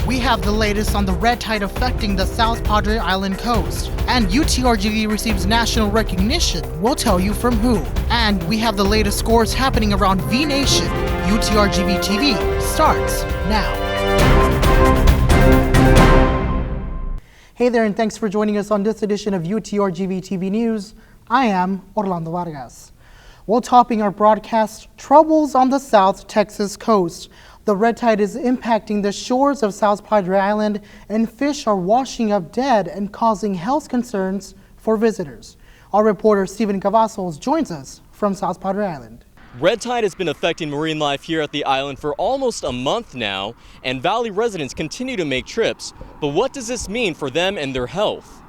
We have the latest on the red tide affecting the South Padre Island coast. And UTRGV receives national recognition. We'll tell you from who. And we have the latest scores happening around V Nation. UTRGV TV starts now. Hey there, and thanks for joining us on this edition of UTRGV TV News. I am Orlando Vargas. Well, topping our broadcast, troubles on the South Texas coast. The red tide is impacting the shores of South Padre Island, and fish are washing up dead and causing health concerns for visitors. Our reporter Steven Cavazos joins us from South Padre Island. Red tide has been affecting marine life here at the island for almost a month now, and Valley residents continue to make trips. But what does this mean for them and their health?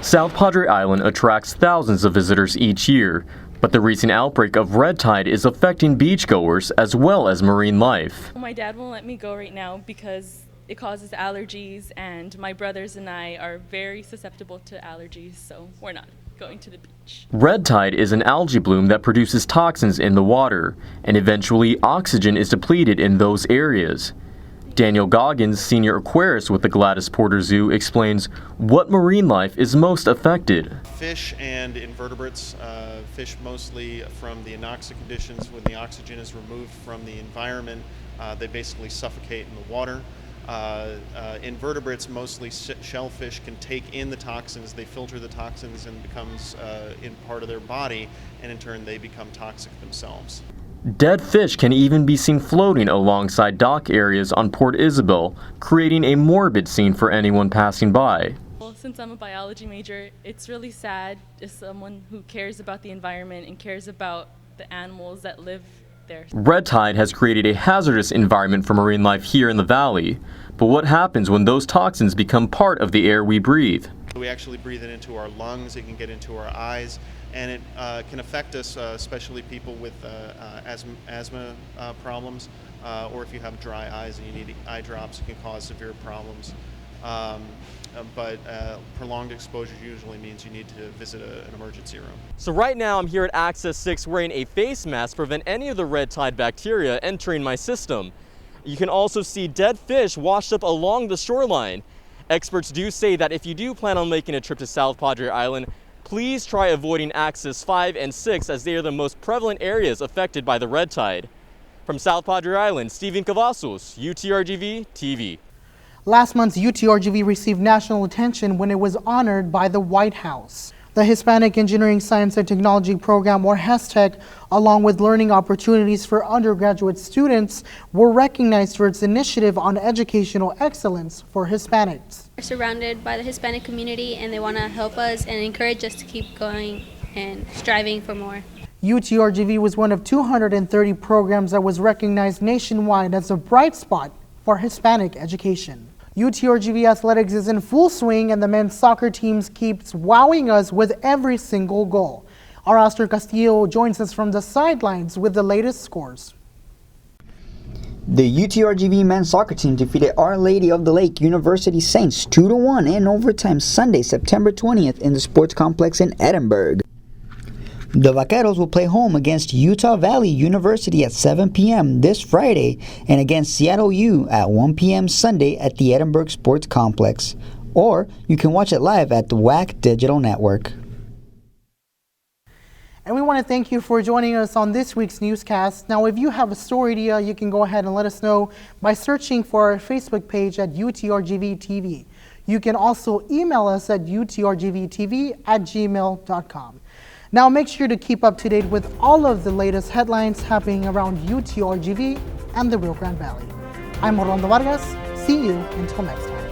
South Padre Island attracts thousands of visitors each year, but the recent outbreak of red tide is affecting beachgoers as well as marine life. My dad won't let me go right now because it causes allergies, and my brothers and I are very susceptible to allergies, so we're not going to the beach. Red tide is an algae bloom that produces toxins in the water, and eventually oxygen is depleted in those areas. Daniel Goggins, senior aquarist with the Gladys Porter Zoo, explains what marine life is most affected. Fish and invertebrates, fish mostly from the anoxic conditions. When the oxygen is removed from the environment, they basically suffocate in the water. Invertebrates, mostly shellfish, can take in the toxins. They filter the toxins and becomes in part of their body, and in turn they become toxic themselves. Dead fish can even be seen floating alongside dock areas on Port Isabel, creating a morbid scene for anyone passing by. Well, since I'm a biology major, it's really sad as someone who cares about the environment and cares about the animals that live there. Red tide has created a hazardous environment for marine life here in the valley. But what happens when those toxins become part of the air we breathe? We actually breathe it into our lungs, it can get into our eyes, and it can affect us, especially people with asthma problems, or if you have dry eyes and you need eye drops, it can cause severe problems. But prolonged exposure usually means you need to visit an emergency room. So right now I'm here at Access 6 wearing a face mask to prevent any of the red tide bacteria entering my system. You can also see dead fish washed up along the shoreline. Experts do say that if you do plan on making a trip to South Padre Island, please try avoiding Axis 5 and 6 as they are the most prevalent areas affected by the red tide. From South Padre Island, Steven Cavazos, UTRGV TV. Last month, UTRGV received national attention when it was honored by the White House. The Hispanic Engineering, Science and Technology Program, or HESTEC, along with learning opportunities for undergraduate students, were recognized for its initiative on educational excellence for Hispanics. We're surrounded by the Hispanic community, and they want to help us and encourage us to keep going and striving for more. UTRGV was one of 230 programs that was recognized nationwide as a bright spot for Hispanic education. UTRGV athletics is in full swing, and the men's soccer teams keeps wowing us with every single goal. Our Oscar Castillo joins us from the sidelines with the latest scores. The UTRGV men's soccer team defeated Our Lady of the Lake University Saints 2-1 in overtime Sunday, September 20th in the sports complex in Edinburgh. The Vaqueros will play home against Utah Valley University at 7 p.m. this Friday and against Seattle U at 1 p.m. Sunday at the Edinburgh Sports Complex. Or you can watch it live at the WAC Digital Network. And we want to thank you for joining us on this week's newscast. Now, if you have a story idea, you can go ahead and let us know by searching for our Facebook page at UTRGV TV. You can also email us at utrgvtv@gmail.com. Now make sure to keep up to date with all of the latest headlines happening around UTRGV and the Rio Grande Valley. I'm Orlando Vargas. See you until next time.